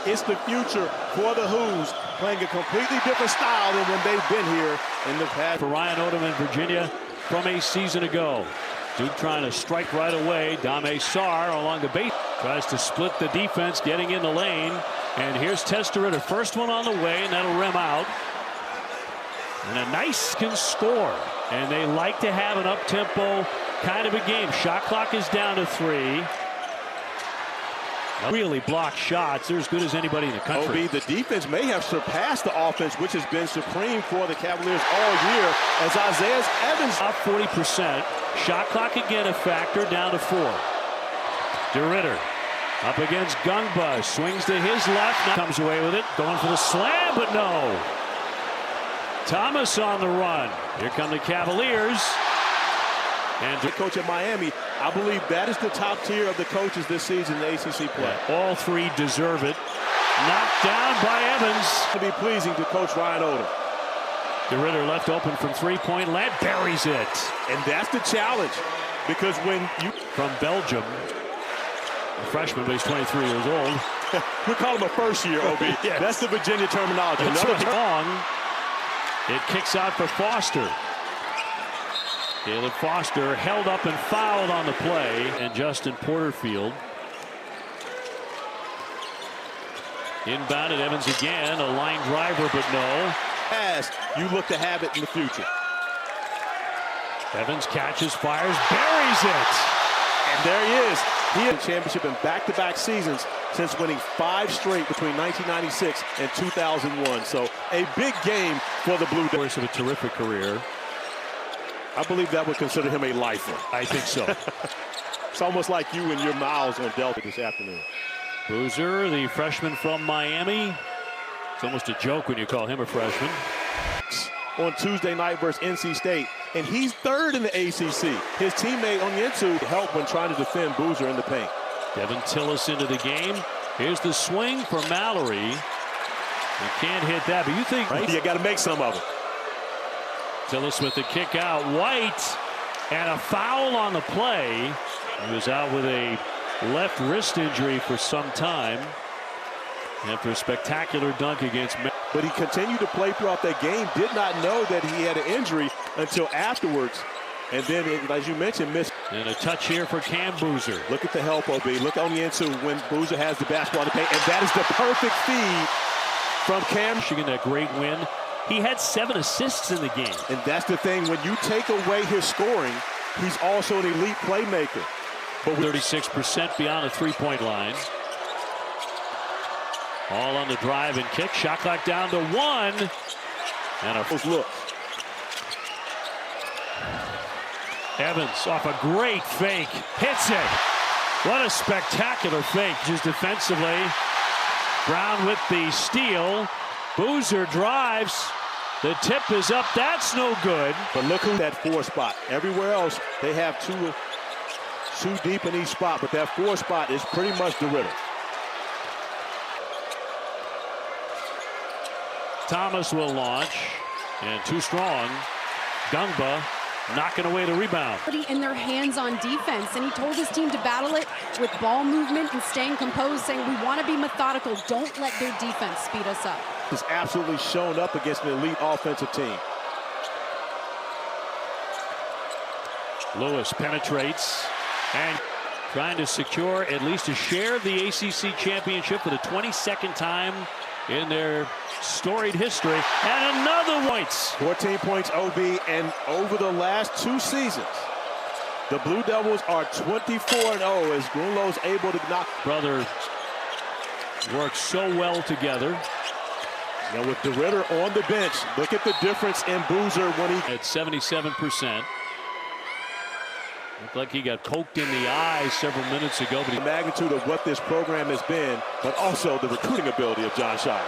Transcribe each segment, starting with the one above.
It's the future for the Who's, playing a completely different style than when they've been here in the past. For Ryan Odom and Virginia from a season ago. Duke trying to strike right away. Dame Sarr along the base. Tries to split the defense, getting in the lane. And here's Testerita, first one on the way, and that'll rim out. And a nice can score. And they like to have an up-tempo kind of a game. Shot clock is down to 3. Really blocked shots. They're as good as anybody in the country. OB, the defense may have surpassed the offense, which has been supreme for the Cavaliers all year, as Isaiah Evans up 40%. Shot clock again a factor, down to 4. DeRitter up against Gungba, swings to his left, now comes away with it, going for the slam, but no. Thomas on the run. Here come the Cavaliers. And the coach at Miami, I believe that is the top tier of the coaches this season in the ACC play. Yeah, all 3 deserve it. Knocked down by Evans. To be pleasing to Coach Ryan Odom. DeRitter left open from 3-point land, buries it. And that's the challenge, because when you... From Belgium, a freshman, but he's 23 years old. We call him a first year, OB. Yes. That's the Virginia terminology. Long. It kicks out for Foster. Caleb Foster held up and fouled on the play, and Justin Porterfield. Inbounded Evans again, a line driver, but no. As you look to have it in the future. Evans catches, fires, buries it. And there he is. He had a championship in back-to-back seasons since winning 5 straight between 1996 and 2001. So a big game for the Blue Devils. Course of a terrific career. I believe that would consider him a lifer. I think so. It's almost like you and your miles on Delta this afternoon. Boozer, the freshman from Miami. It's almost a joke when you call him a freshman. On Tuesday night versus NC State, and he's 3rd in the ACC. His teammate on the inside helped when trying to defend Boozer in the paint. Devin Tillis into the game. Here's the swing for Mallory. You can't hit that, but you think... Right? You got to make some of it. Tillis with the kick out. White, and a foul on the play. He was out with a left wrist injury for some time after a spectacular dunk against... But he continued to play throughout that game. Did not know that he had an injury until afterwards. And then, as you mentioned, missed. And a touch here for Cam Boozer. Look at the help, OB. Look on the inside when Boozer has the basketball in the paint. And that is the perfect feed from Cam. Michigan, that great win. He had 7 assists in the game. And that's the thing. When you take away his scoring, he's also an elite playmaker. But 36% beyond the 3-point line. All on the drive and kick. Shot clock down to 1. And a look. Evans off a great fake. Hits it. What a spectacular fake. Just defensively. Brown with the steal. Boozer drives. The tip is up. That's no good. But look who that 4 spot. Everywhere else, they have 2 deep in each spot. But that 4 spot is pretty much DeRitter. Thomas will launch, and too strong. Gungba knocking away the rebound. In their hands on defense, and he told his team to battle it with ball movement and staying composed, saying we want to be methodical. Don't let their defense speed us up. He's absolutely shown up against an elite offensive team. Lewis penetrates and trying to secure at least a share of the ACC championship for the 22nd time in their storied history. And another points. 14 points, OB, and over the last 2 seasons, the Blue Devils are 24-0 as Grunlow's able to knock. Brother work so well together. Now with DeRitter on the bench, look at the difference in Boozer when he... At 77%. Looked like he got poked in the eye several minutes ago. But the magnitude of what this program has been, but also the recruiting ability of John Shire.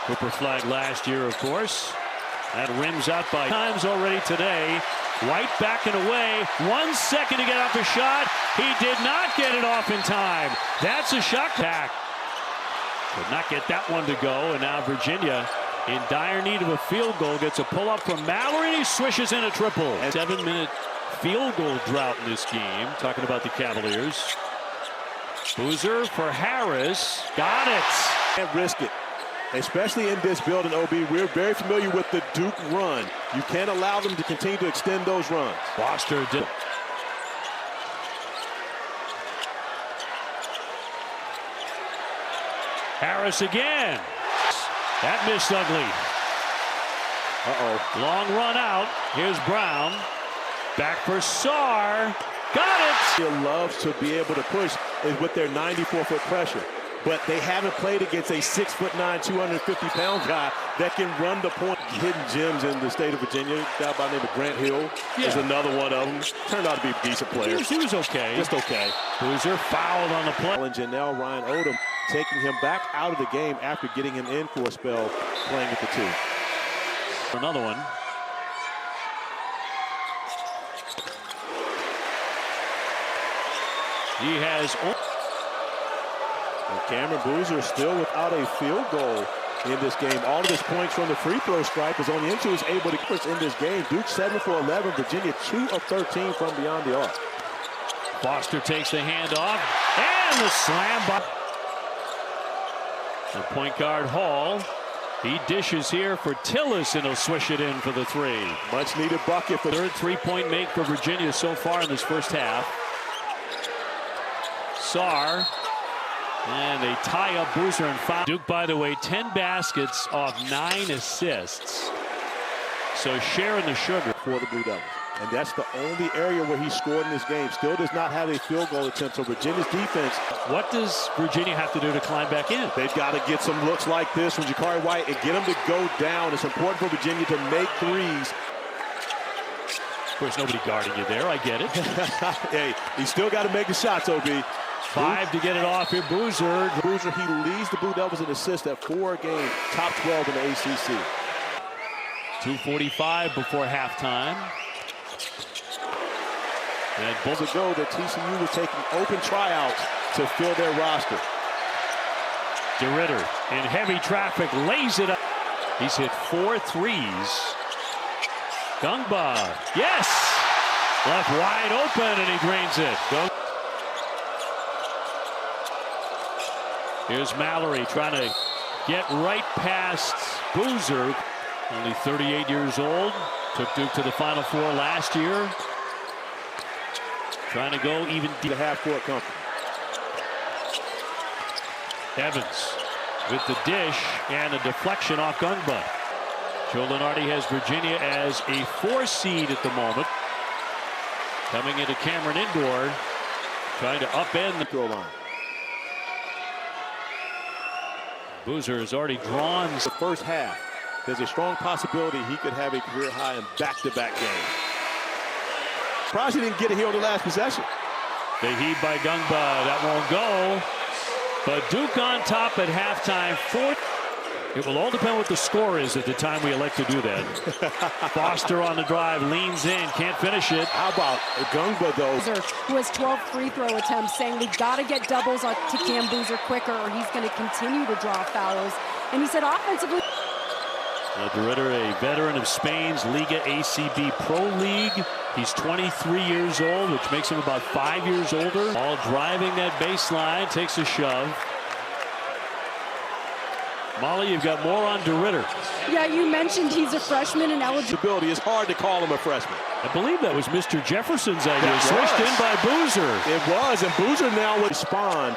Cooper flag last year, of course. That rims out by times already today. White backing away. 1 second to get off the shot. He did not get it off in time. That's a shot back. Could not get that one to go. And now Virginia in dire need of a field goal. Gets a pull-up from Mallory. He swishes in a triple. 7-minute field goal drought in this game. Talking about the Cavaliers. Boozer for Harris. Got it. Can't risk it, especially in this building, OB. We're very familiar with the Duke run. You can't allow them to continue to extend those runs. Foster did. Harris again. That missed ugly. Uh-oh. Long run out. Here's Brown. Back for Sarr. Got it. He loves to be able to push is with their 94-foot pressure. But they haven't played against a 6'9", 250-pound guy that can run the point. Hidden gems in the state of Virginia. A guy by the name of Grant Hill is another one of them. Turned out to be a decent player. He was okay. Just okay. Boozer fouled on the play. And Janelle Ryan Odom taking him back out of the game after getting him in for a spell playing at the 2. Another one. He has. And Cameron Boozer still without a field goal in this game. All of his points from the free throw stripe is only into is able to push in this game. Duke 7 for 11. Virginia 2 of 13 from beyond the arc. Foster takes the handoff and the slam by the point guard Hall. He dishes here for Tillis and he'll swish it in for the 3. Much needed bucket for third 3-point make for Virginia so far in this first half. Sarr. And they tie up Boozer and foul. Duke, by the way, 10 baskets off 9 assists. So sharing the sugar for the Blue Devils. And that's the only area where he scored in this game. Still does not have a field goal attempt. So Virginia's defense. What does Virginia have to do to climb back in? They've got to get some looks like this from Jakari White and get them to go down. It's important for Virginia to make threes. Of course, nobody guarding you there. I get it. Hey, he still got to make the shots, OB. 5 to get it off here. Boozer, he leads the Blue Devils in assists at 4 a game, top 12 in the ACC. 2:45 before halftime. And Bulls ago that TCU was taking open tryouts to fill their roster. DeRitter in heavy traffic lays it up. He's hit 4 threes. Gungba, yes! Left wide open and he drains it. Here's Mallory trying to get right past Boozer. Only 38 years old. Took Duke to the Final Four last year. Trying to go even deep. The half-court company. Evans with the dish and a deflection off Gungba. Joe Lunardi has Virginia as a 4 seed at the moment. Coming into Cameron Indoor. Trying to upend the throw line. Boozer has already drawn the first half. There's a strong possibility he could have a career high in back-to-back games. Surprised he didn't get it here on the last possession. The heat by Gungba, that won't go. But Duke on top at halftime. 4. It will all depend what the score is at the time we elect to do that. Foster on the drive, leans in, can't finish it. How about Gungba, though? Who has 12 free throw attempts, saying we've got to get doubles to Cam Boozer quicker or he's going to continue to draw fouls. And he said offensively. DeRitter, a veteran of Spain's Liga ACB Pro League. He's 23 years old, which makes him about 5 years older. All driving that baseline, takes a shove. Molly, you've got more on DeRitter. Yeah, you mentioned he's a freshman and eligibility. It's hard to call him a freshman. I believe that was Mr. Jefferson's idea. Switched in by Boozer. It was, and Boozer now would respond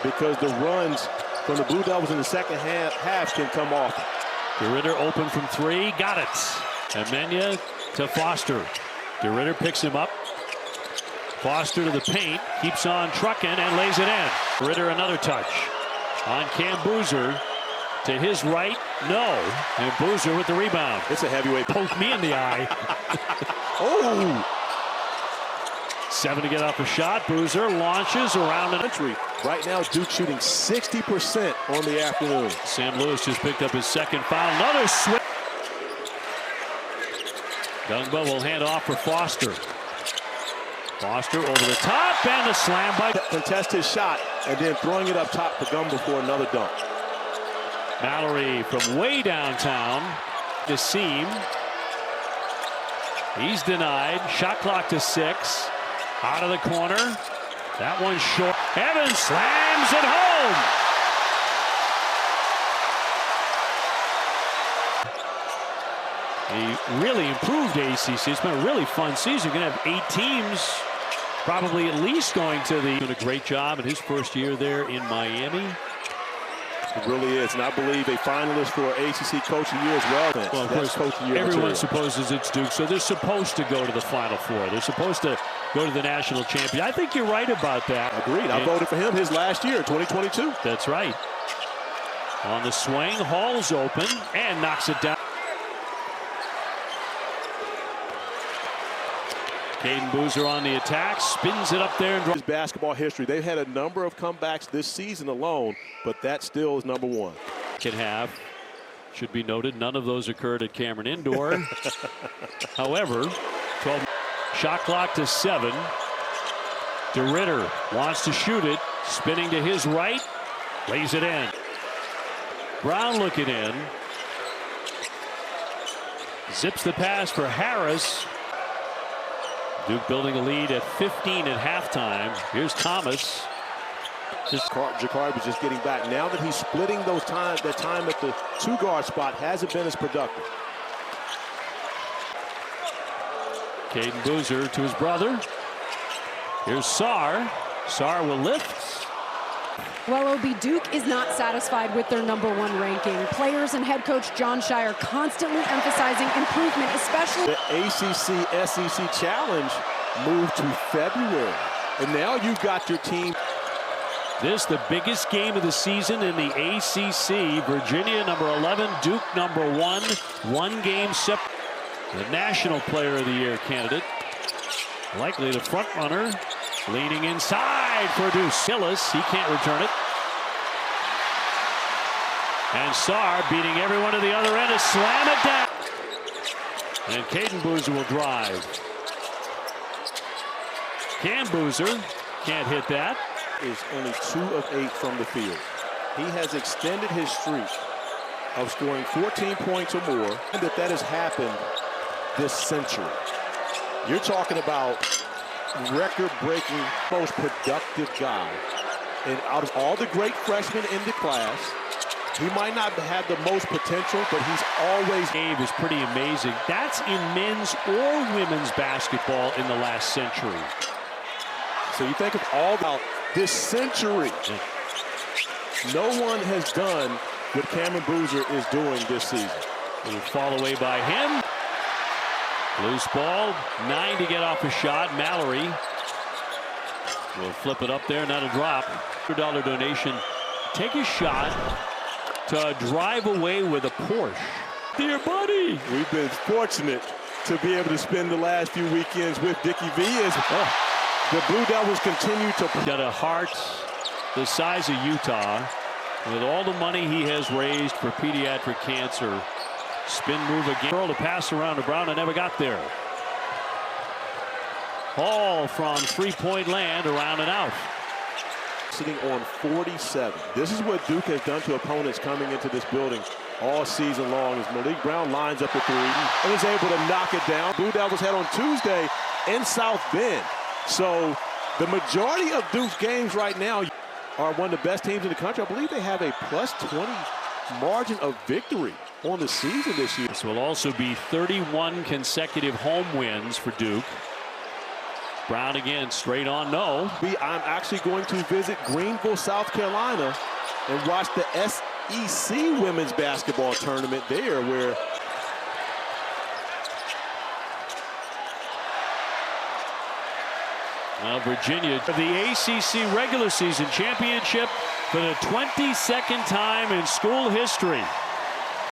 because the runs from the Blue Devils in the second half can come off. DeRitter open from 3, got it. Amenya to Foster. DeRitter picks him up. Foster to the paint, keeps on trucking and lays it in. DeRitter another touch on Cam Boozer. To his right, no. And Boozer with the rebound. It's a heavyweight. Poked me in the eye. Oh! 7 to get off a shot. Boozer launches around the country. Right now, Duke shooting 60% on the afternoon. Sam Lewis just picked up his second foul. Another switch. Gungba will hand off for Foster. Foster over the top and the slam by. Contest his shot and then throwing it up top to Gungba for another dunk. Mallory from way downtown. The seam. He's denied. Shot clock to 6. Out of the corner. That one's short. Evans slams it home. A really improved ACC. It's been a really fun season. You're going to have 8 teams probably at least going to the. Doing a great job in his first year there in Miami. It really is, and I believe a finalist for ACC Coach of the Year as well. Well, of course, Coach of the Year everyone material. supposes it's Duke, so they're supposed to go to the Final Four. They're supposed to go to the national champion. I think you're right about that. Agreed. I voted for him his last year, 2022. That's right. On the swing, Hall's open and knocks it down. Caden Boozer on the attack, spins it up there. And his basketball history, they've had a number of comebacks this season alone, but that still is number one. Can have, should be noted, none of those occurred at Cameron Indoor. However, 12 shot clock to 7. DeRitter wants to shoot it, spinning to his right, lays it in. Brown looking in. Zips the pass for Harris. Duke building a lead at 15 at halftime. Here's Thomas. Jakari was just getting back. Now that he's splitting those that time at the 2-guard spot hasn't been as productive. Caden Boozer to his brother. Here's Sarr. Sarr will lift. Well, OB, Duke is not satisfied with their #1 ranking. Players and head coach John Shire constantly emphasizing improvement, especially. The ACC-SEC Challenge moved to February, and now you've got your team. This the biggest game of the season in the ACC. Virginia #11, Duke #1. 1 game separate. The National Player of the Year candidate. Likely the front runner. Leaning inside for Deuce. Hillis, he can't return it. And Sarr beating everyone to the other end to slam it down. And Caden Boozer will drive. Cam Boozer can't hit that. Is only 2 of 8 from the field. He has extended his streak of scoring 14 points or more, and that has happened this century. You're talking about record-breaking, most productive guy. And out of all the great freshmen in the class, he might not have the most potential, but he's always. Dave is pretty amazing. That's in men's or women's basketball in the last century. So you think of all about this century. No one has done what Cameron Boozer is doing this season. A little fall away by him. Loose ball, 9 to get off a shot. Mallory will flip it up there, not a drop. $100 donation. Take a shot to drive away with a Porsche. Dear buddy. We've been fortunate to be able to spend the last few weekends with Dickie V as the Blue Devils continue to. Got a heart the size of Utah. With all the money he has raised for pediatric cancer. Spin move again. To pass around to Brown and never got there. Hall from 3-point land around and out. Sitting on 47. This is what Duke has done to opponents coming into this building all season long. As Malik Brown lines up a 3 and is able to knock it down. Blue Devils had on Tuesday in South Bend. So the majority of Duke's games right now are one of the best teams in the country. I believe they have a +20 margin of victory on the season this year. This will also be 31 consecutive home wins for Duke. Brown again, straight on no. I'm actually going to visit Greenville, South Carolina, and watch the SEC women's basketball tournament there, where Well, Virginia, the ACC regular season championship for the 22nd time in school history.